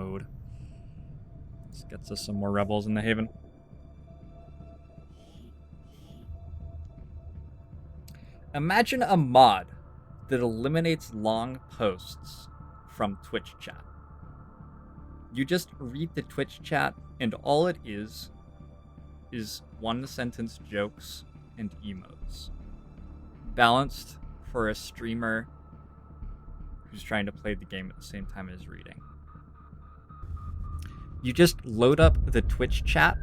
mode. This gets us some more rebels in the Haven. Imagine a mod that eliminates long posts from Twitch chat. You just read the Twitch chat, and all it is one-sentence jokes and emotes. Balanced for a streamer who's trying to play the game at the same time as reading. You just load up the Twitch chat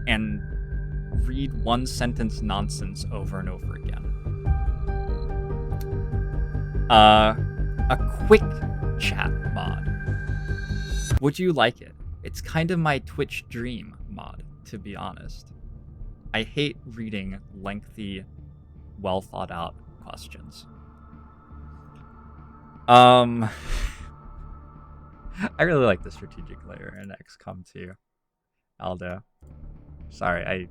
and read one-sentence nonsense over and over again. A quick chat mod. Would you like it? It's kind of my Twitch dream mod, to be honest. I hate reading lengthy, well thought out questions. I really like the strategic layer in XCOM 2. Aldo. Sorry,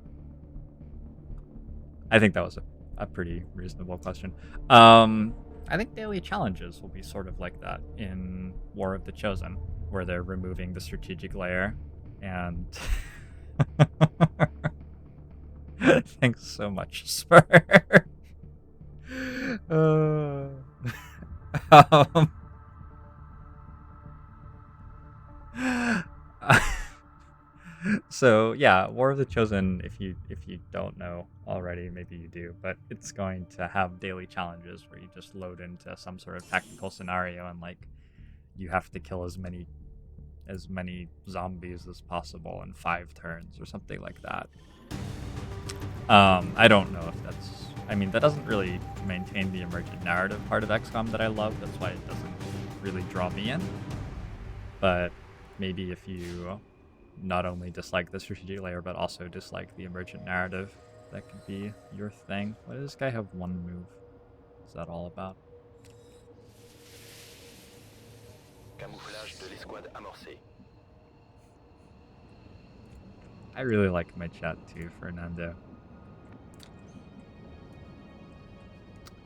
I think that was a pretty reasonable question. I think daily challenges will be sort of like that in War of the Chosen, where they're removing the strategic layer and thanks so much, Spur. So yeah, War of the Chosen, if you don't know already, maybe you do, but it's going to have daily challenges where you just load into some sort of tactical scenario and like you have to kill as many zombies as possible in 5 turns or something like that. I don't know if that's... I mean, that doesn't really maintain the emergent narrative part of XCOM that I love. That's why it doesn't really draw me in. But maybe if you not only dislike the strategic layer, but also dislike the emergent narrative, that could be your thing. Why does this guy have 1 move? What's that all about? Camouflage de l'escouade amorcé. I really like my chat too, Fernando.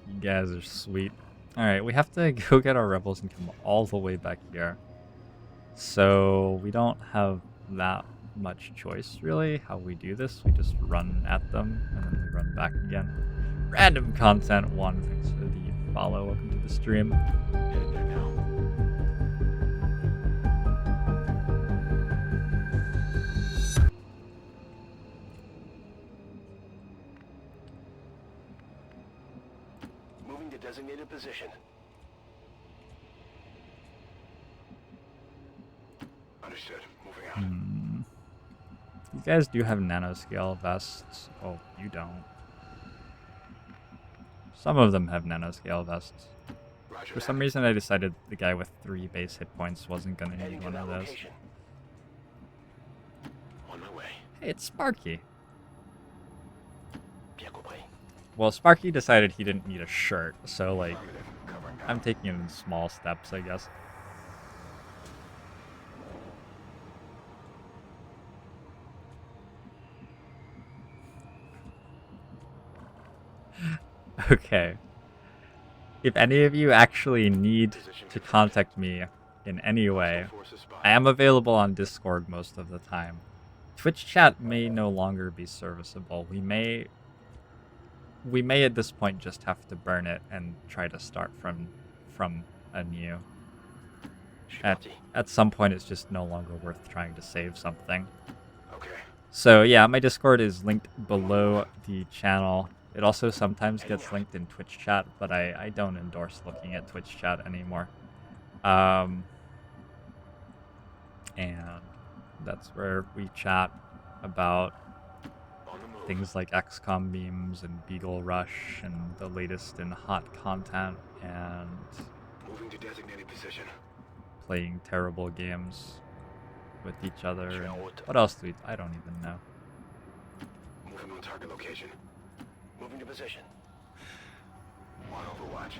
You guys are sweet. Alright, we have to go get our rebels and come all the way back here. So we don't have that much choice, really, how we do this. We just run at them, and then we run back again. Random content 1, thanks for the follow. Welcome to the stream. Headed there now. Moving to designated position. Understood. Moving out. You guys do have nanoscale vests. Oh, you don't. Some of them have nanoscale vests. Roger For that. some reason, I decided the guy with 3 base hit points wasn't going to Heading need to one that of those. location. On my way. Hey, it's Sparky. Bien compris. Well, Sparky decided he didn't need a shirt, so, like, Affirmative. Covering now. I'm taking it in small steps, I guess. Okay. If any of you actually need to contact me in any way, Forces spotted. I am available on Discord most of the time. Twitch chat may no longer be serviceable. We may at this point just have to burn it and try to start from anew. At some point, it's just no longer worth trying to save something. Okay. So yeah, my Discord is linked below the channel. It also sometimes gets linked in Twitch chat, but I don't endorse looking at Twitch chat anymore. And that's where we chat about On the move. things like XCOM memes and Beagle Rush and the latest in hot content and Moving to designated position. playing terrible games with each other. Sure, And I'll look to- what else do we... I don't even know. Moving on target location. Moving to position. On overwatch.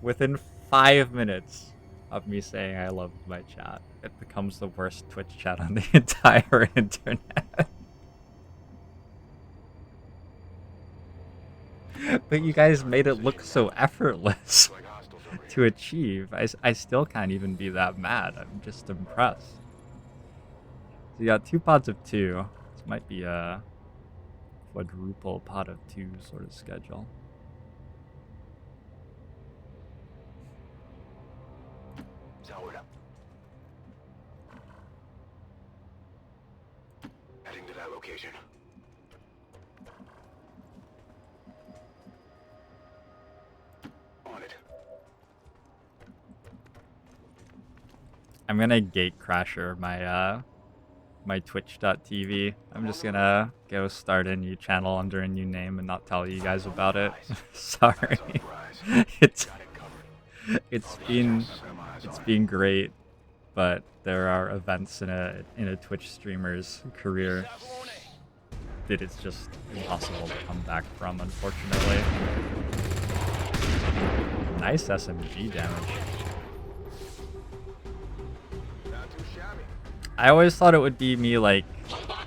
Within 5 minutes of me saying I love my chat, it becomes the worst Twitch chat on the entire internet. But you guys made it look so effortless to achieve. I still can't even be that mad. I'm just impressed. So you got 2 pods of 2. This might be a quadruple pod of 2 sort of schedule. Heading to that location. On it. I'm gonna gate crasher my my twitch.tv. I'm just gonna go start a new channel under a new name and not tell you guys about it. Sorry. it's been great, but there are events in a Twitch streamer's career that it's just impossible to come back from, unfortunately. Nice SMG damage. I always thought it would be me, like,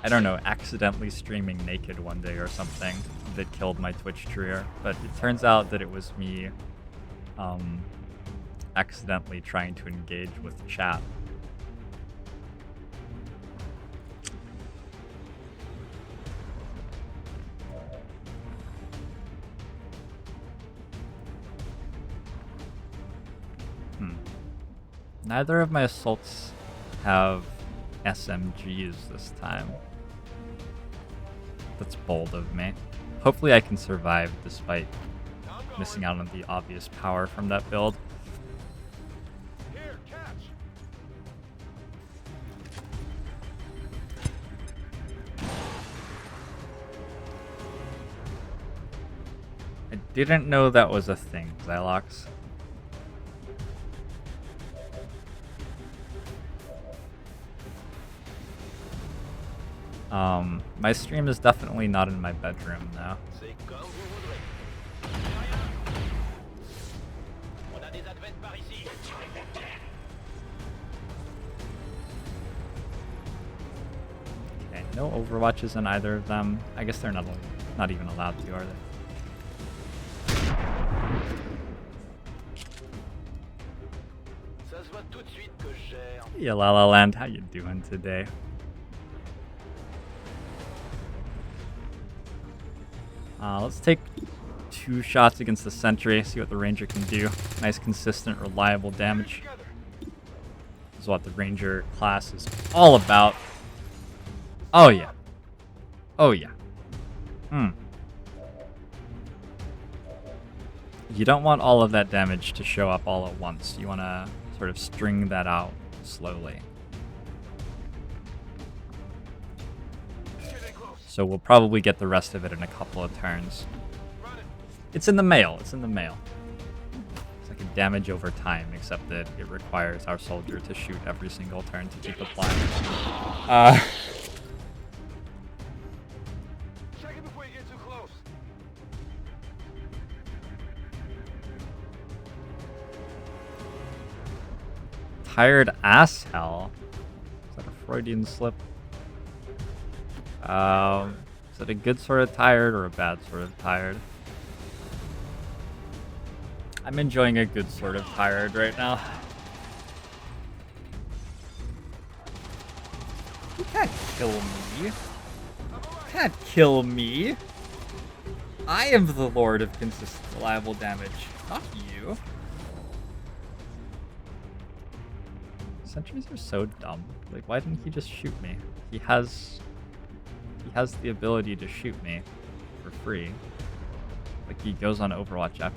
I don't know, accidentally streaming naked one day or something that killed my Twitch career, but it turns out that it was me accidentally trying to engage with chat. Neither of my assaults have SMGs this time. That's bold of me. Hopefully I can survive despite missing out on the obvious power from that build. Here, catch. I didn't know that was a thing, Xylox. My stream is definitely not in my bedroom now. Okay, no Overwatches in either of them. I guess they're not even allowed to, are they? Yeah, La La Land, how you doing today? Let's take 2 shots against the sentry, see what the ranger can do. Nice, consistent, reliable damage. This is what the ranger class is all about. Oh yeah. Oh yeah. You don't want all of that damage to show up all at once. You want to sort of string that out slowly. So we'll probably get the rest of it in a couple of turns. It's in the mail. It's in the mail. It's like a damage over time, except that it requires our soldier to shoot every single turn to keep applying. Check it before you get too close. Tired ass hell. Is that a Freudian slip? Is it a good sort of tired or a bad sort of tired? I'm enjoying a good sort of tired right now. You can't kill me. You can't kill me. I am the lord of consistent, reliable damage, not you. Sentries are so dumb. Like, why didn't he just shoot me? He has the ability to shoot me for free. Like, he goes on Overwatch after.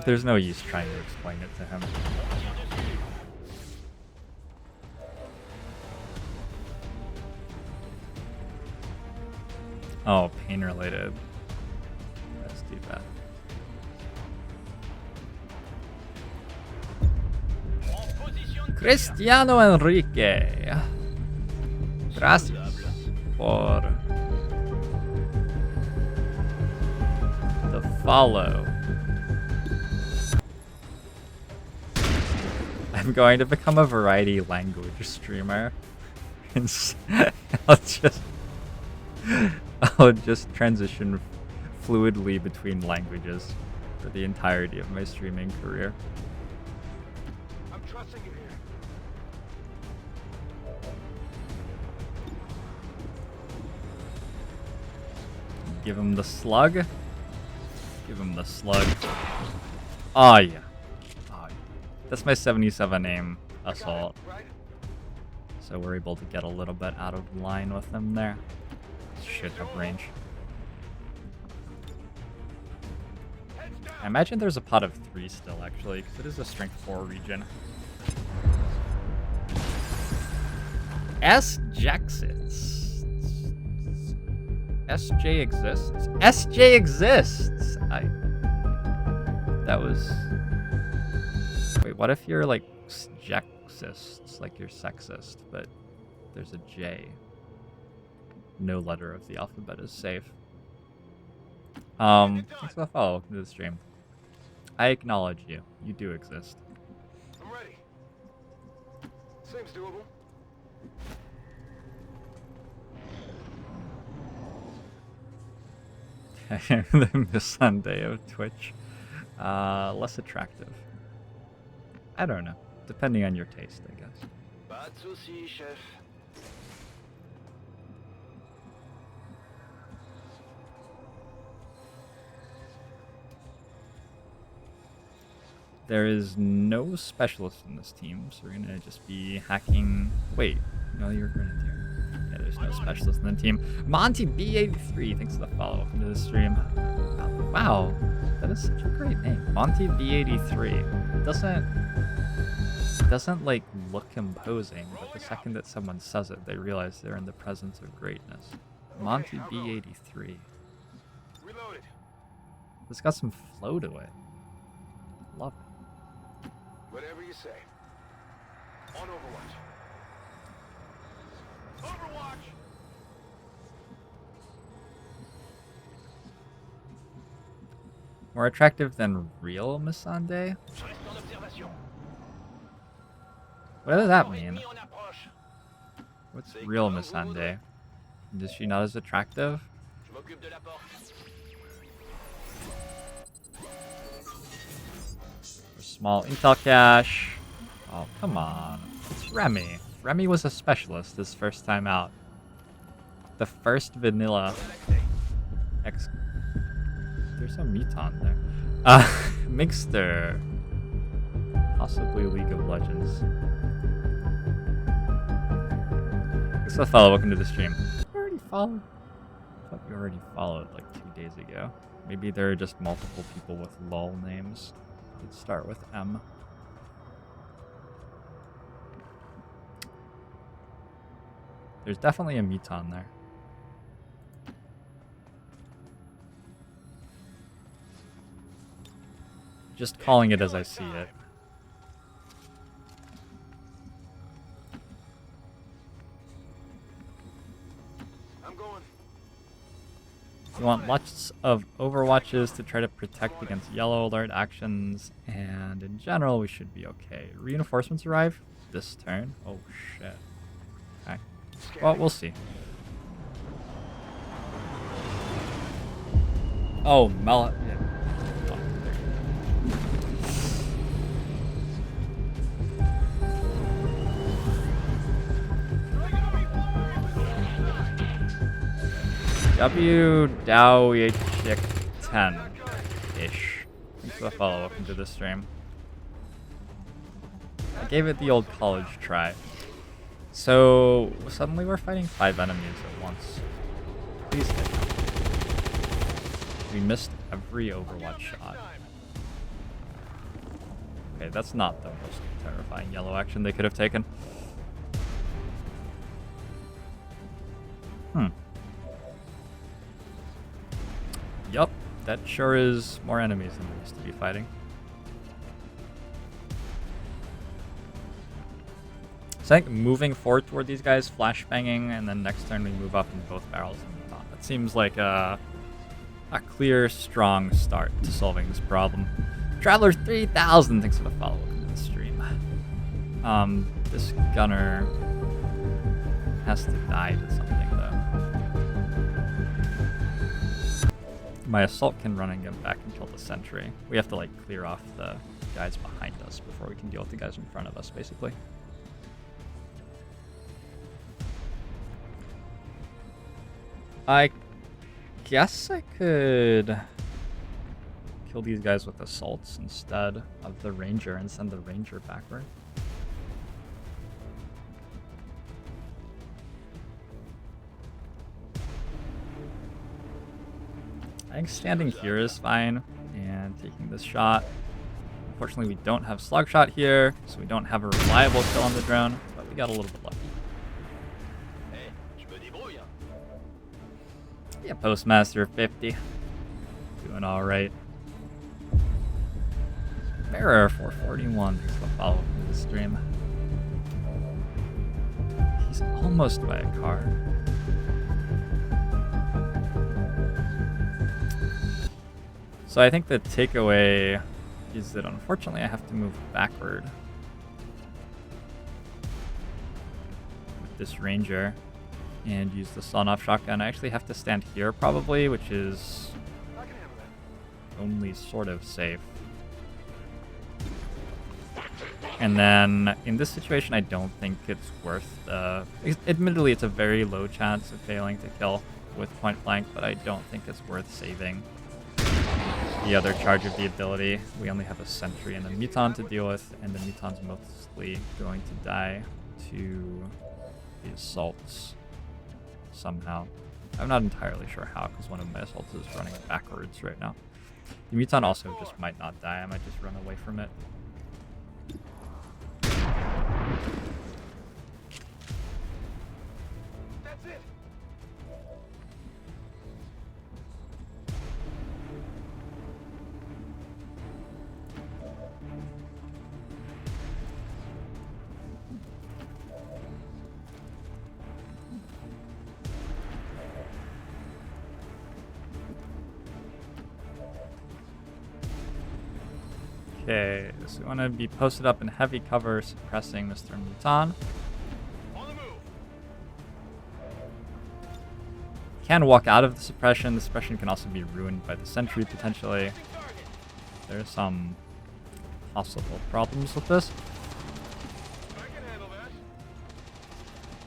There's no use trying to explain it to him. Oh, pain related. That's too bad. Cristiano Enrique. Gracias por the follow. I'm going to become a variety language streamer. And I'll just transition fluidly between languages for the entirety of my streaming career. I'm trusting you here. Give him the slug. Give him the slug. Oh yeah. Oh, yeah. That's my 77 aim assault. Right? So we're able to get a little bit out of line with them there. Should have range. I imagine there's a pot of 3 still, actually, because it is a strength 4 region. S-Jaxits. SJ exists? SJ exists! That was... Wait, what if you're, like, Jaxists? Like you're sexist, but there's a J. No letter of the alphabet is safe. Thanks for the follow. Welcome to the stream. I acknowledge you. You do exist. I'm ready. Seems doable. The Miss Sunday of Twitch. Less attractive. I don't know. Depending on your taste, I guess. Pas de soucis, chef. There is no specialist in this team, so we're gonna just be hacking. Wait, no, you're Grenadier. Yeah, there's no specialist in the team. Monty B83, thanks for the follow. Welcome to the stream. Wow, that is such a great name. Monty B83. Doesn't like look imposing, but the second that someone says it, they realize they're in the presence of greatness. Monty B83. Reloaded. It's got some flow to it. Love it. Whatever you say. On Overwatch. Overwatch! More attractive than real Missandei? What does that mean? What's real Missandei? Is she not as attractive? Small intel cache. Oh, come on. It's Remy. Remy was a specialist his first time out. The first vanilla X. There's a Muton there. Mixter. Possibly League of Legends. Thanks for the follow. Welcome to the stream. You already followed? I thought you already followed like 2 days ago. Maybe there are just multiple people with lol names. Let's start with M. There's definitely a Muton there. Just calling it as I see it. I'm going. You want lots of overwatches to try to protect against yellow alert actions, and in general we should be okay. Reinforcements arrive this turn. Oh shit. Okay. Well, we'll see. Oh, Mel. Yeah. Oh, W Dow 10 ish. Thanks for the follow. Welcome to the stream. I gave it the old college try. So suddenly we're fighting 5 enemies at once. Please hit. We missed every Overwatch shot. Okay, that's not the most terrifying yellow action they could have taken. Yup, that sure is more enemies than we used to be fighting. So I think moving forward toward these guys, flashbanging, and then next turn we move up in both barrels and move on. That seems like a clear, strong start to solving this problem. Traveler 3000, thanks for the follow. Welcome to the stream. This gunner has to die to something, though. My assault can run and get back and kill the sentry. We have to, like, clear off the guys behind us before we can deal with the guys in front of us, basically. I guess I could kill these guys with assaults instead of the ranger and send the ranger backward. I think standing here is fine and taking this shot. Unfortunately, we don't have slug shot here, so we don't have a reliable kill on the drone, but we got a little bit lucky. Yeah, Postmaster 50. Doing alright. Bearer 441. Thanks for following the stream. He's almost by a car. So I think the takeaway is that unfortunately I have to move backward with this ranger and use the sawn-off shotgun. I actually have to stand here probably, which is only sort of safe. And then in this situation, I don't think it's worth admittedly, it's a very low chance of failing to kill with point blank, but I don't think it's worth saving the other charge of the ability. We only have a sentry and a muton to deal with, and the muton's mostly going to die to the assaults somehow. I'm not entirely sure how, because one of my assaults is running backwards right now. The muton also just might not die. I might just run away from it. That's it. Okay, so we want to be posted up in heavy cover, suppressing Mr. Muton. On the move. Can walk out of the suppression. The suppression can also be ruined by the sentry, potentially. There's some possible problems with this. I can handle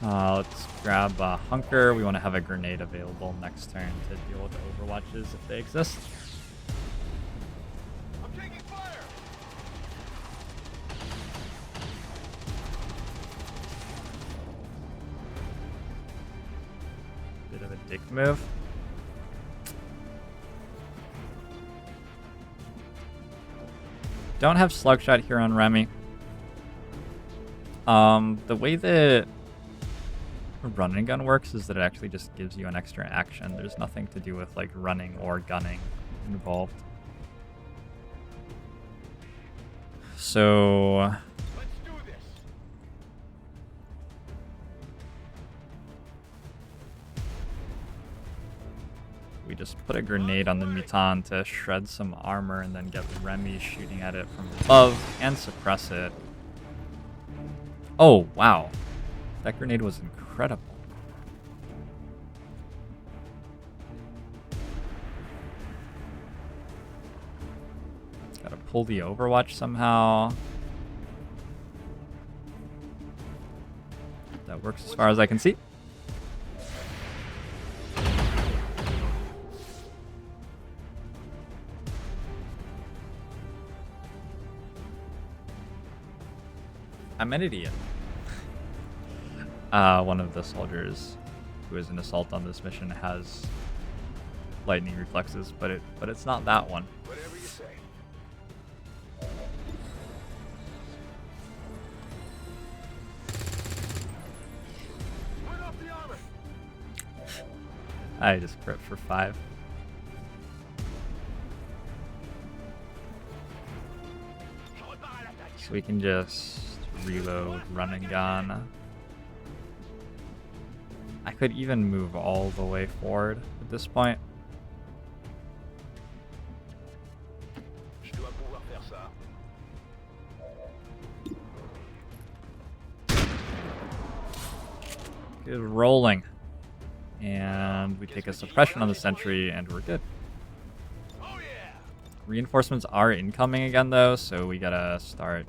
that. Let's grab a hunker. We want to have a grenade available next turn to deal with overwatches if they exist. I'm taking fire. Bit of a dick move. Don't have slug shot here on Remy. The way that a run and gun works is that it actually just gives you an extra action. There's nothing to do with like running or gunning involved. So Let's do this. we just put a grenade on the muton to shred some armor and then get Remy shooting at it from above and suppress it. Oh, wow. That grenade was incredible. Gotta pull the overwatch somehow. That works as far as I can see. I'm an idiot. One of the soldiers who is an assault on this mission has lightning reflexes, but it's not that one. Whatever you say. Went off the armor. I just crit for 5. So we can just reload, run and gun. I could even move all the way forward at this point. Je dois pouvoir faire ça. is rolling. And we take a suppression on the sentry, and we're good. Oh yeah. Reinforcements are incoming again, though, so we gotta start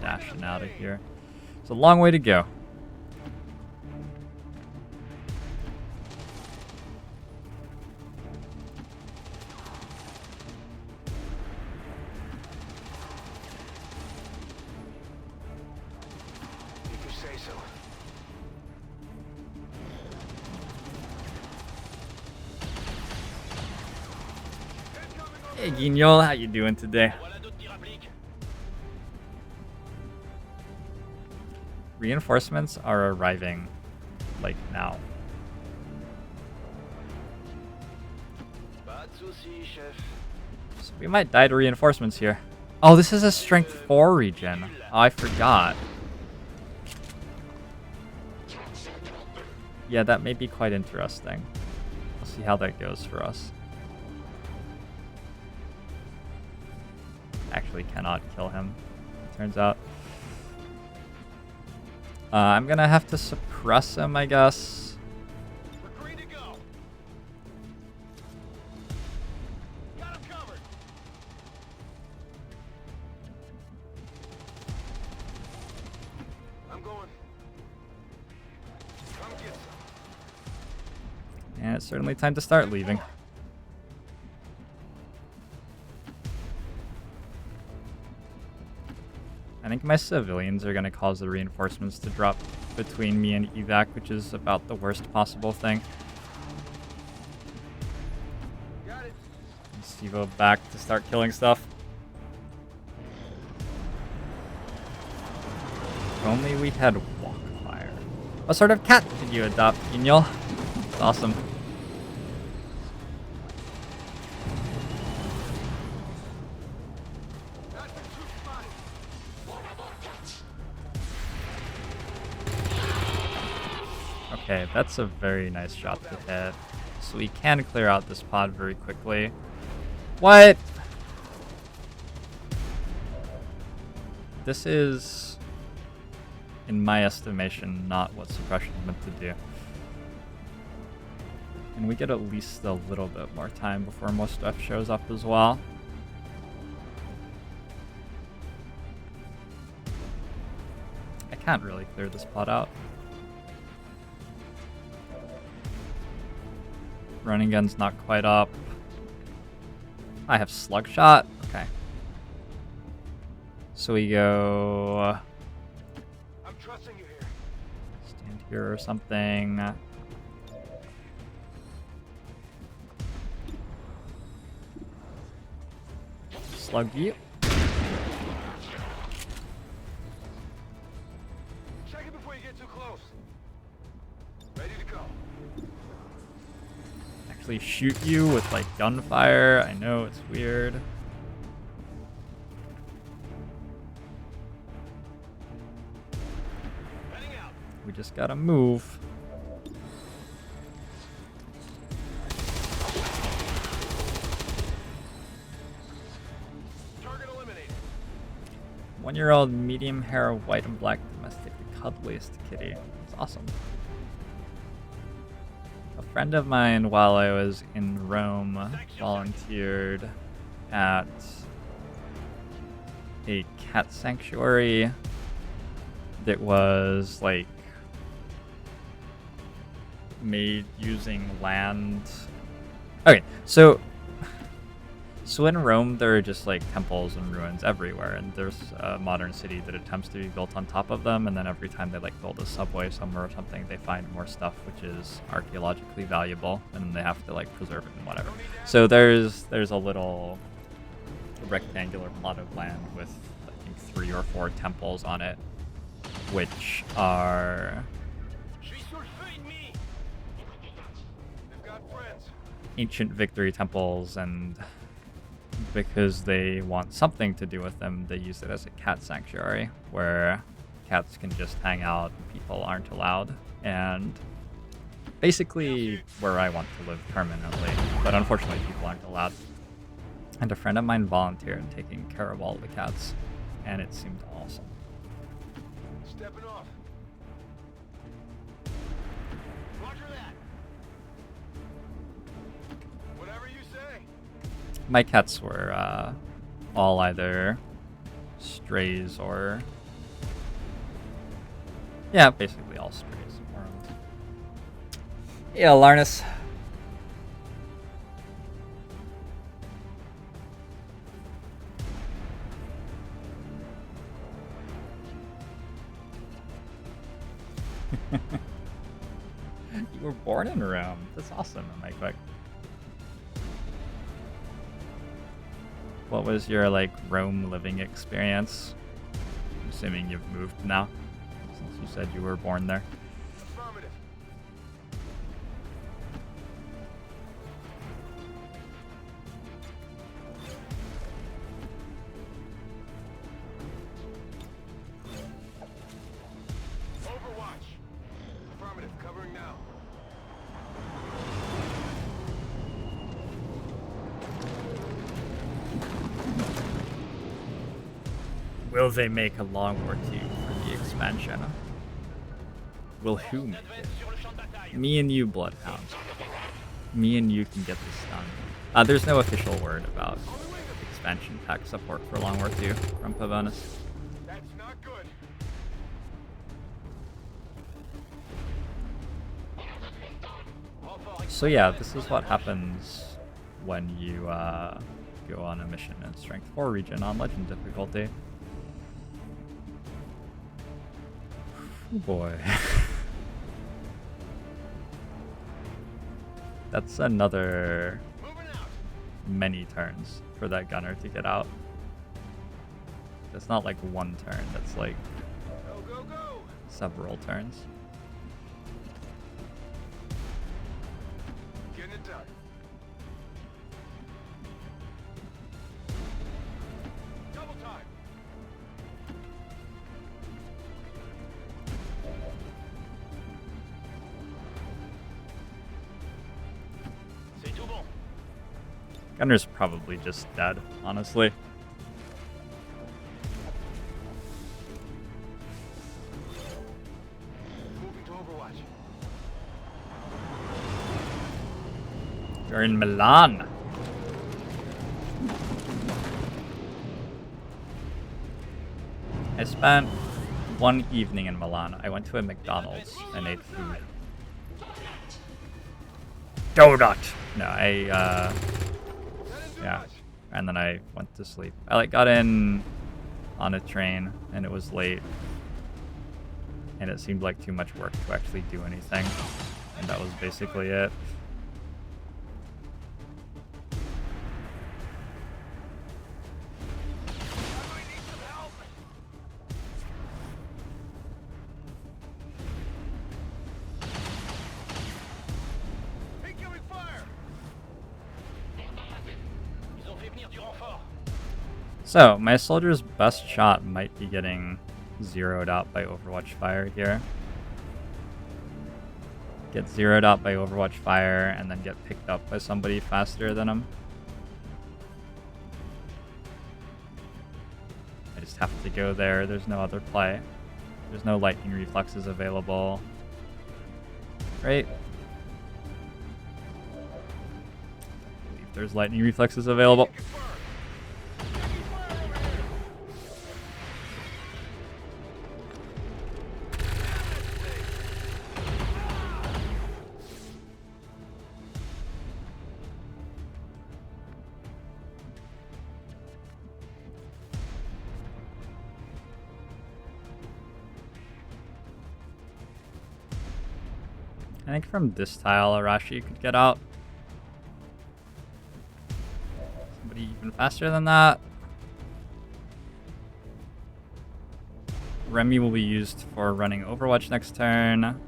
dashing out of here. It's a long way to go. If you say so. Hey, Guignol, how you doing today? Reinforcements are arriving, like, now. So we might die to reinforcements here. Oh, this is a strength 4 regen. Oh, I forgot. Yeah, that may be quite interesting. We'll see how that goes for us. Actually cannot kill him, it turns out. I'm gonna have to suppress him, I guess. We're green to go. Got him covered. I'm going. Come get some. And it's certainly time to start leaving. I think my civilians are going to cause the reinforcements to drop between me and evac, which is about the worst possible thing. Got it. Stevo back to start killing stuff. If only we had walk fire. What sort of cat did you adopt, Guignol? It's awesome. Okay, that's a very nice shot to hit. So we can clear out this pod very quickly. What? This is, in my estimation, not what suppression is meant to do. And we get at least a little bit more time before most stuff shows up as well. I can't really clear this pod out. Running gun's not quite up. I have slug shot. Okay. So we go I'm trusting you here. stand here or something. Slug you. Check it before you get too close. Ready to go. Actually shoot you with like gunfire. I know it's weird. Heading out. We just gotta move. Target eliminated. 1-year-old medium hair, white and black domestic, the cuddliest kitty. It's awesome. A friend of mine, while I was in Rome, volunteered at a cat sanctuary that was like made using land. Okay, so in Rome there are just like temples and ruins everywhere, and there's a modern city that attempts to be built on top of them, and then every time they like build a subway somewhere or something, they find more stuff which is archaeologically valuable, and then they have to like preserve it and whatever. So there's a little rectangular plot of land with I think 3 or 4 temples on it, which are She should feed me. They've got friends. ancient victory temples, and because they want something to do with them, they use it as a cat sanctuary where cats can just hang out and people aren't allowed. And basically where I want to live permanently, but unfortunately people aren't allowed. And a friend of mine volunteered taking care of all the cats, and it seemed awesome. Stepping off. Roger that. Whatever you say. My cats were all either strays or... Yeah, basically all strays. Yeah, Larnus. You were born in Rome. That's awesome, am I quick? What was your, like, Rome living experience? I'm assuming you've moved now, since you said you were born there. Affirmative. Overwatch. Affirmative. Covering now. Will they make a Long War 2 for the expansion? Will who make it? Me and you, Bloodhound. Me and you can get this done. There's no official word about expansion pack support for Long War 2 from Pavonis. That's not good. So yeah, this is what happens when you go on a mission in Strength 4 region on Legend difficulty. Oh boy. That's another Moving out. many turns for that gunner to get out. It's not like one turn, that's like Go, go, go. several turns. Getting it done. Double time. C'est tout bon. Gunner's probably just dead, honestly. Moving to Overwatch. You're in Milan. I spent one evening in Milan. I went to a McDonald's and ate food. Donut! No, That didn't do yeah. much. And then I went to sleep. I like got in on a train and it was late. And it seemed like too much work to actually do anything. And that was basically it. I might need some help. Incoming fire. Ils ont fait venir du renfort. So, my soldier's best shot might be getting zeroed out by Overwatch fire here. Get zeroed out by Overwatch fire and then get picked up by somebody faster than him. I just have to go there. There's no other play. There's no lightning reflexes available. Great. I believe there's lightning reflexes available. I think from this tile, Arashi could get out. Somebody even faster than that. Remy will be used for running Overwatch next turn.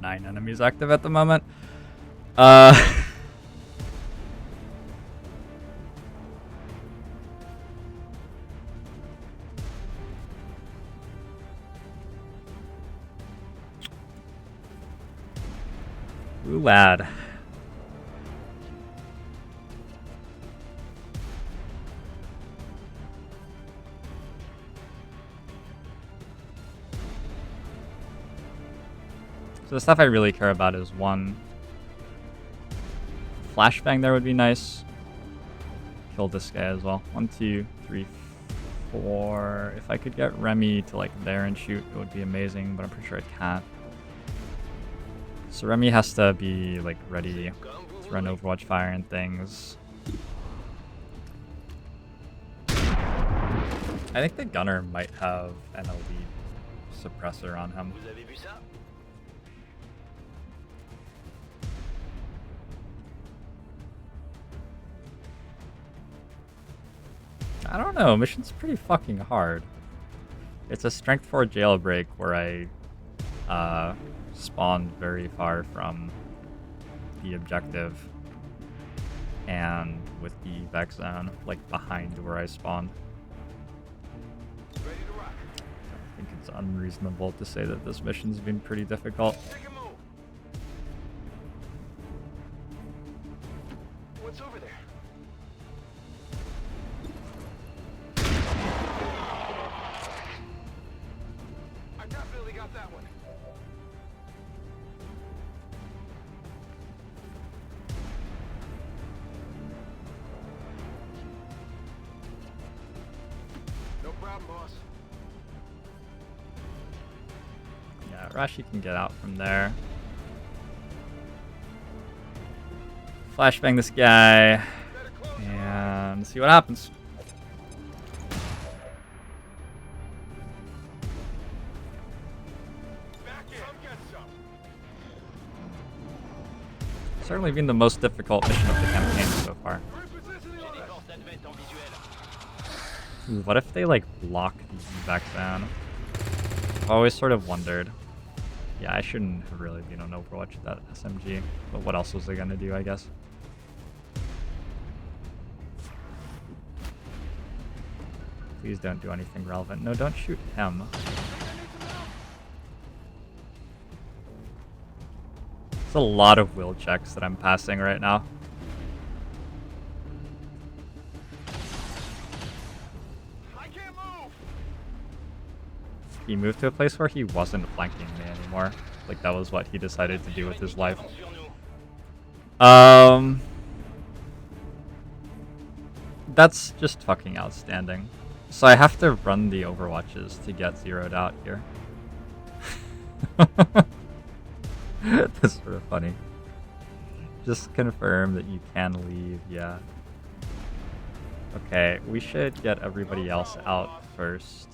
Nine enemies active at the moment. Ooh, lad. So the stuff I really care about is one, flashbang there would be nice. Kill this guy as well. 1, 2, 3, 4. If I could get Remy to like there and shoot, it would be amazing, but I'm pretty sure I can't. So Remy has to be like ready to run Overwatch fire and things. I think the gunner might have an elite suppressor on him. I don't know, mission's pretty fucking hard. It's a strength 4 jailbreak where I spawned very far from the objective and with the evac zone like behind where I spawned. Ready to rock. I think it's unreasonable to say that this mission's been pretty difficult. Take a move. What's over there? I definitely got that one. No problem, boss. Yeah, Rashi can get out from there. Flashbang this guy Better close. and see what happens. Back in. Come get some. Certainly been the most difficult mission of the campaign so far. Repositioning on us. Ooh, what if they like block the evac zone? I've always sort of wondered. Yeah, I shouldn't have really been on Overwatch with that SMG, but what else was I gonna do, I guess? Please don't do anything relevant. No, don't shoot him. It's a lot of will checks that I'm passing right now. I can't move. He moved to a place where he wasn't flanking me anymore. Like, that was what he decided to do with his life. That's just fucking outstanding. So I have to run the Overwatches to get zeroed out here. That's sort of funny. Just confirm that you can leave, yeah. Okay, we should get everybody else out first.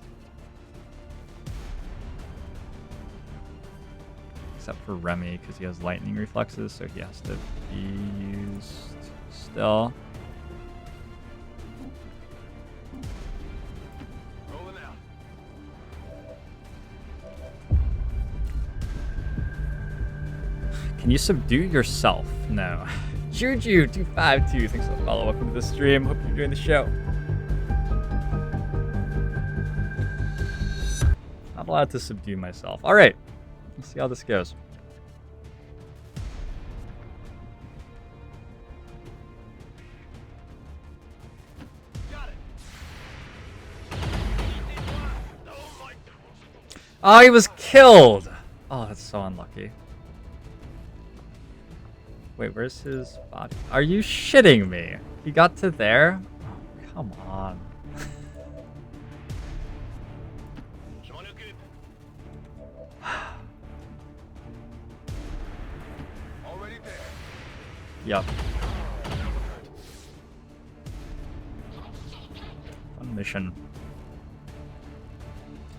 Except for Remy, because he has lightning reflexes, so he has to be used still. Rolling out. Can you subdue yourself? No. Juju252, thanks for the follow. Welcome to the stream. Hope you're enjoying the show. Not allowed to subdue myself. Alright. Let's see how this goes. Got it. Oh, he was killed! Oh, that's so unlucky. Wait, where's his body? Are you shitting me? He got to there? Oh, come on. J'en occupe. Already there. Yup. One mission.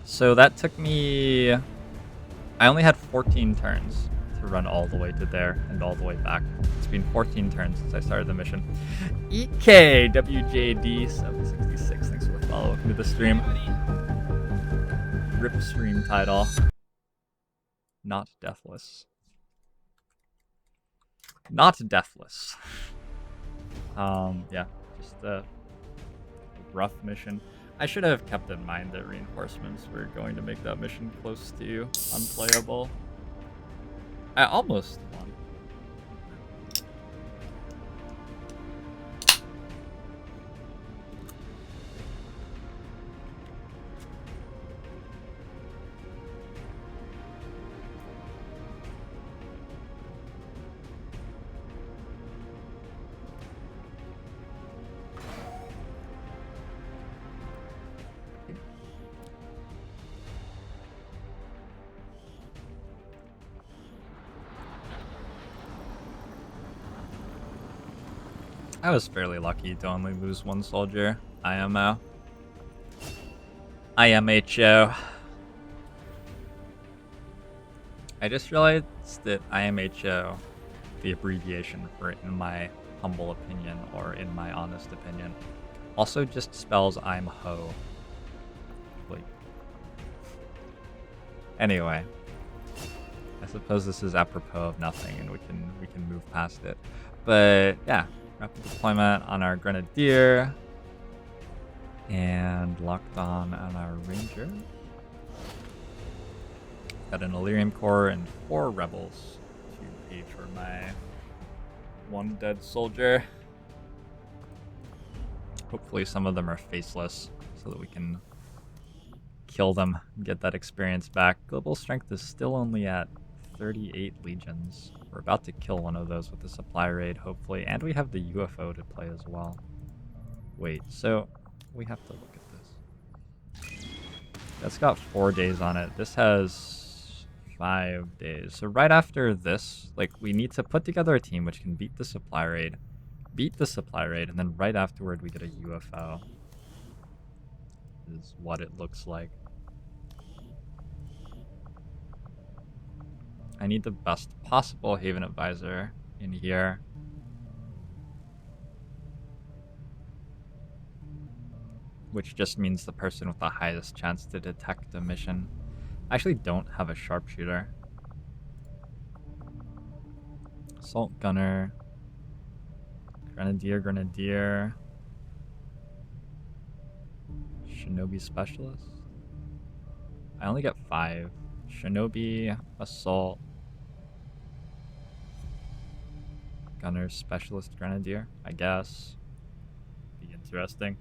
So that took me... I only had 14 turns to run all the way to there and all the way back. It's been 14 turns since I started the mission. EKWJD766, thanks for the follow. Welcome to the stream. RIP stream title. Not deathless. Not deathless. Yeah, just a rough mission. I should have kept in mind that reinforcements were going to make that mission close to unplayable. I almost won. I was fairly lucky to only lose one soldier. IMO. IMHO. I just realized that IMHO, the abbreviation for in my humble opinion or in my honest opinion, also just spells I'm ho. Like, anyway, I suppose this is apropos of nothing, and we can move past it. But yeah, rapid deployment on our Grenadier, and locked on our Ranger. Got an Illyrium Core and 4 Rebels to pay for my 1 dead soldier. Hopefully some of them are faceless so that we can kill them and get that experience back. Global strength is still only at 38 legions. We're about to kill one of those with the supply raid, hopefully. And we have the UFO to play as well. Wait, so we have to look at this. That's got 4 days on it. This has 5 days. So right after this, like, we need to put together a team which can beat the supply raid, and then right afterward we get a UFO. Is what it looks like. I need the best possible Haven Advisor in here. Which just means the person with the highest chance to detect a mission. I actually don't have a sharpshooter. Assault Gunner. Grenadier. Shinobi Specialist. I only get 5. Shinobi, Assault, Gunner, Specialist, Grenadier, I guess. Be interesting.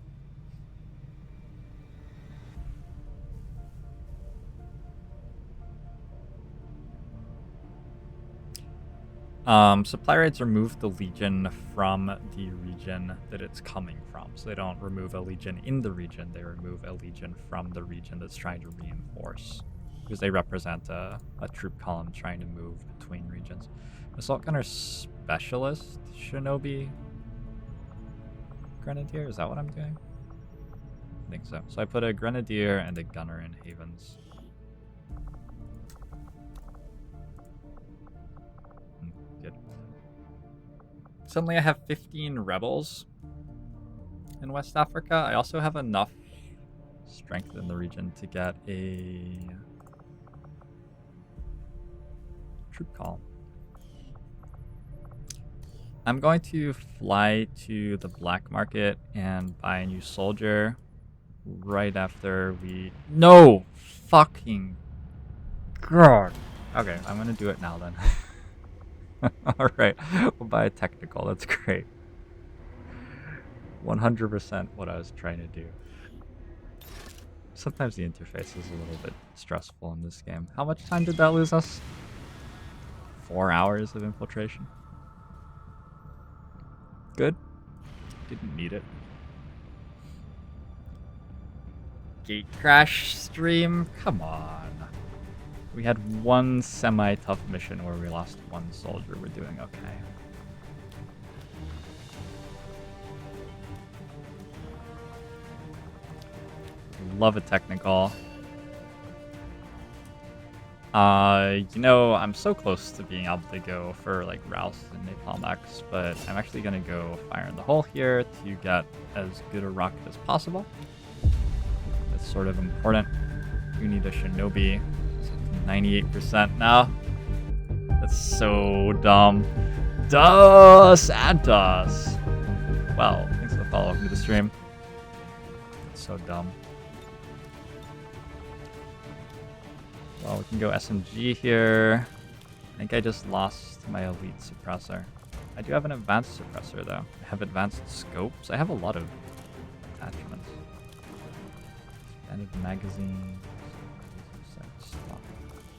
Supply raids remove the Legion from the region that it's coming from. So they don't remove a Legion in the region, they remove a Legion from the region that's trying to reinforce. Because they represent a troop column trying to move between regions. Assault Gunner Specialist, Shinobi, Grenadier, is that what I'm doing? I think so. So I put a Grenadier and a Gunner in Havens. Good. Suddenly I have 15 rebels in West Africa. I also have enough strength in the region to get a troop column. I'm going to fly to the black market and buy a new soldier right after we... No! Fucking God. Okay, I'm gonna do it now then. Alright, we'll buy a technical, that's great. 100% what I was trying to do. Sometimes the interface is a little bit stressful in this game. How much time did that lose us? 4 hours of infiltration. Good. Didn't need it. Gate crash stream? Come on. We had one semi-tough mission where we lost 1 soldier. We're doing okay. Love a technical. You know, I'm so close to being able to go for like Rouse and Napalm X, but I'm actually gonna go Fire in the Hole here to get as good a rocket as possible. That's sort of important. We need a Shinobi. 98% now. That's so dumb. Dos Santos. Well, thanks for the follow. Welcome to the stream. That's so dumb. Well, we can go SMG here. I think I just lost my elite suppressor. I do have an advanced suppressor though. I have advanced scopes. I have a lot of attachments. Expanded magazine.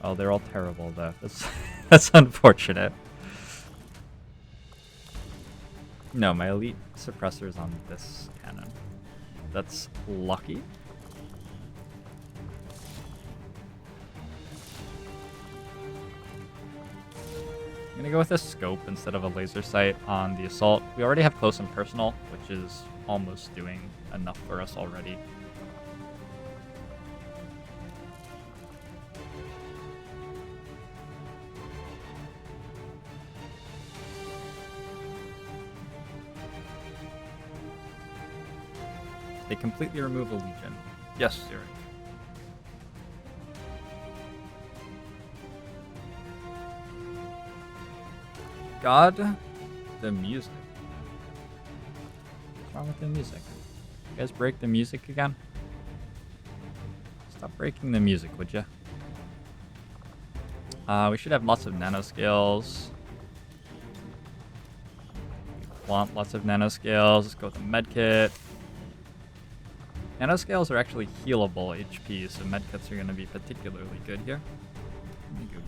Oh, they're all terrible though. That's unfortunate. No, my elite suppressor's on this cannon. That's lucky. gonna go with a scope instead of a laser sight on the assault. We already have close and personal, which is almost doing enough for us already. They completely remove a Legion. Yes, Zurich. God, the music. What's wrong with the music? You guys break the music again? Stop breaking the music, would you? We should have lots of nanoscales. We want lots of nanoscales. Let's go with the medkit. Nanoscales are actually healable HP, so medkits are going to be particularly good here. Let me go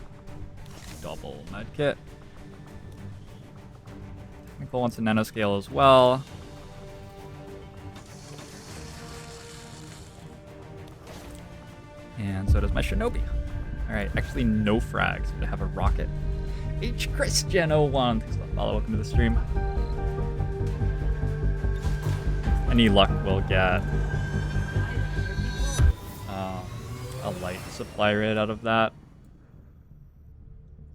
double medkit. Technical wants a nanoscale as well. And so does my Shinobi. Alright, actually no frags, but I have a rocket. H Christian01, thanks for the follow, welcome to the stream. Any luck we'll get a light supply rate out of that.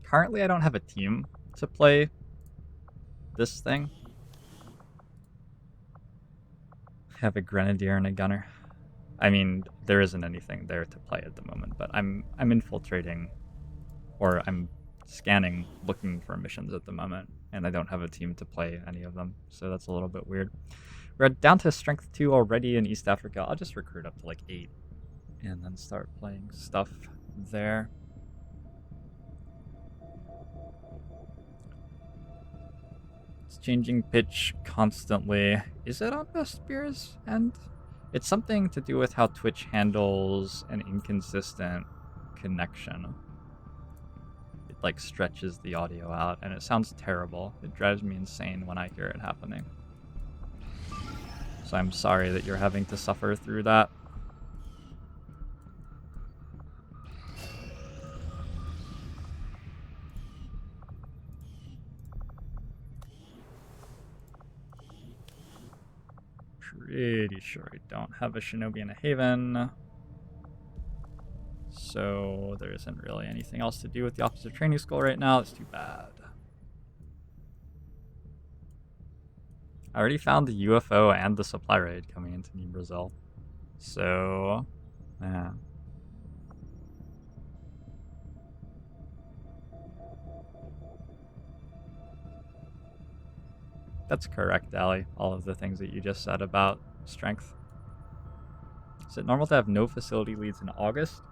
Currently I don't have a team to play this thing. I have a grenadier and a gunner. I mean, there isn't anything there to play at the moment, but I'm infiltrating, or I'm scanning, looking for missions at the moment, and I don't have a team to play any of them, so that's a little bit weird. We're down to strength 2 already in East Africa. I'll just recruit up to like 8 and then start playing stuff there. It's changing pitch constantly. Is it on the Spear's end? It's something to do with how Twitch handles an inconsistent connection. It like stretches the audio out and it sounds terrible. It drives me insane when I hear it happening. So I'm sorry that you're having to suffer through that. Pretty sure I don't have a Shinobi in a Haven. So there isn't really anything else to do with the Officer Training School right now. It's too bad. I already found the UFO and the supply raid coming into New Brazil. So, yeah. That's correct, Ali. All of the things that you just said about strength. Is it normal to have no facility leads in August?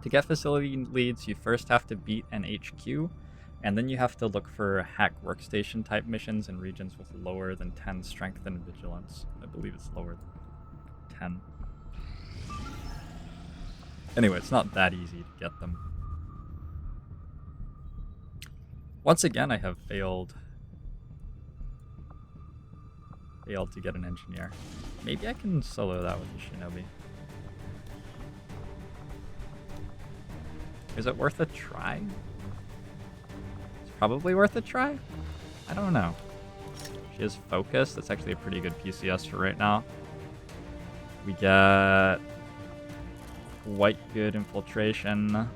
To get facility leads, you first have to beat an HQ, and then you have to look for hack workstation type missions in regions with lower than 10 strength and vigilance. I believe it's lower than 10. Anyway, it's not that easy to get them. Once again, I have failed to get an engineer. Maybe I can solo that with the Shinobi. Is it worth a try? It's probably worth a try? I don't know. She has focus. That's actually a pretty good PCS for right now. We get quite good infiltration.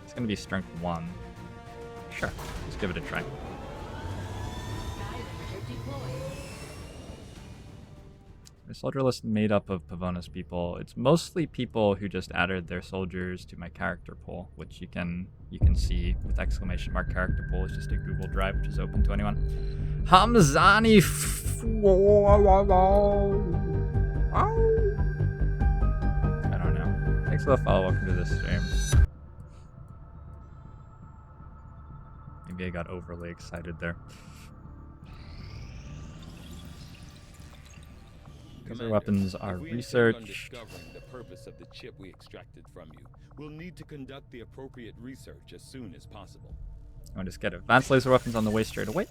It's gonna be strength 1. Sure, let's give it a try. My soldier list made up of Pavonis people. It's mostly people who just added their soldiers to my character pool, which you can see with exclamation mark character pool. It's just a Google Drive, which is open to anyone. Hamzani. I don't know. Thanks for the follow. Welcome to this stream. Maybe I got overly excited there. Because our weapons are research. Discovering the purpose of the chip we extracted from you, we'll need to conduct the appropriate research as soon as possible. I'll just get advanced laser weapons on the way straight away.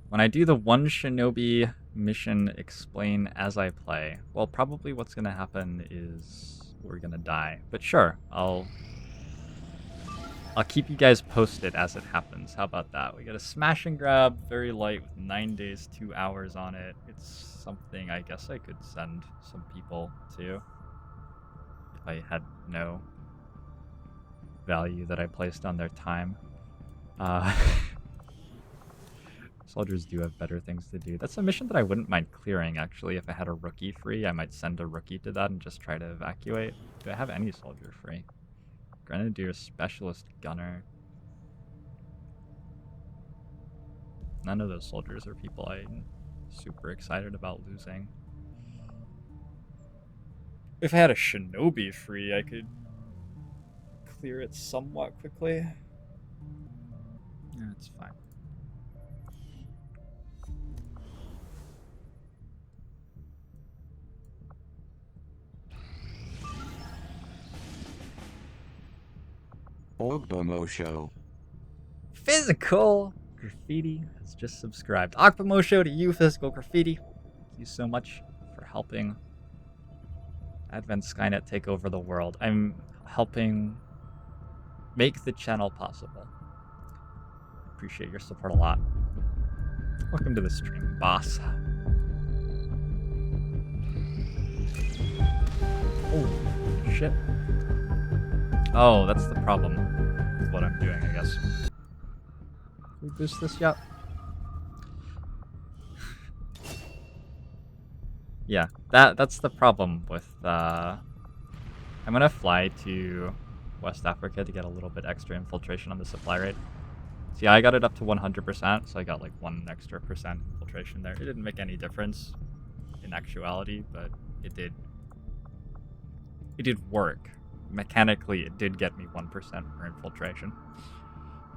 When I do the one Shinobi Mission explain as I play. Well, probably what's gonna happen is we're gonna die. But sure, I'll keep you guys posted as it happens. How about that? We got a smash and grab, very light with 9 days, 2 hours on it. It's something I guess I could send some people to if I had no value that I placed on their time. Soldiers do have better things to do. That's a mission that I wouldn't mind clearing, actually. If I had a rookie free, I might send a rookie to that and just try to evacuate. Do I have any soldier free? Grenadier, Specialist, Gunner. None of those soldiers are people I'm super excited about losing. If I had a Shinobi free, I could clear it somewhat quickly. Yeah, it's fine. Ogbomo Show. Physical Graffiti has just subscribed. Akbamo Show to you, Physical Graffiti. Thank you so much for helping Advent Skynet take over the world. I'm helping make the channel possible. Appreciate your support a lot. Welcome to the stream, boss. Oh, shit. Oh, that's the problem with what I'm doing, I guess. Can we boost this yet? Yeah, that's the problem with, I'm gonna fly to West Africa to get a little bit extra infiltration on the supply rate. See, I got it up to 100%, so I got like 1 extra percent infiltration there. It didn't make any difference in actuality, but it did work. Mechanically, it did get me 1% more infiltration.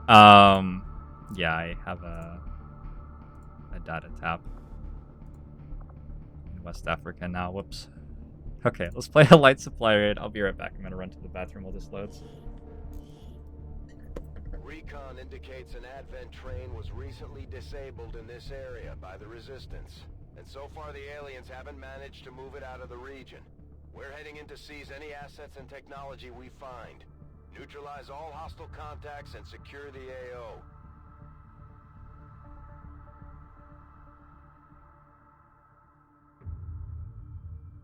Yeah, I have a data tap in West Africa now. Whoops. Okay, let's play a light supply raid. I'll be right back. I'm gonna run to the bathroom while this loads. Recon indicates an Advent train was recently disabled in this area by the Resistance. And so far the aliens haven't managed to move it out of the region. We're heading in to seize any assets and technology we find. Neutralize all hostile contacts and secure the AO.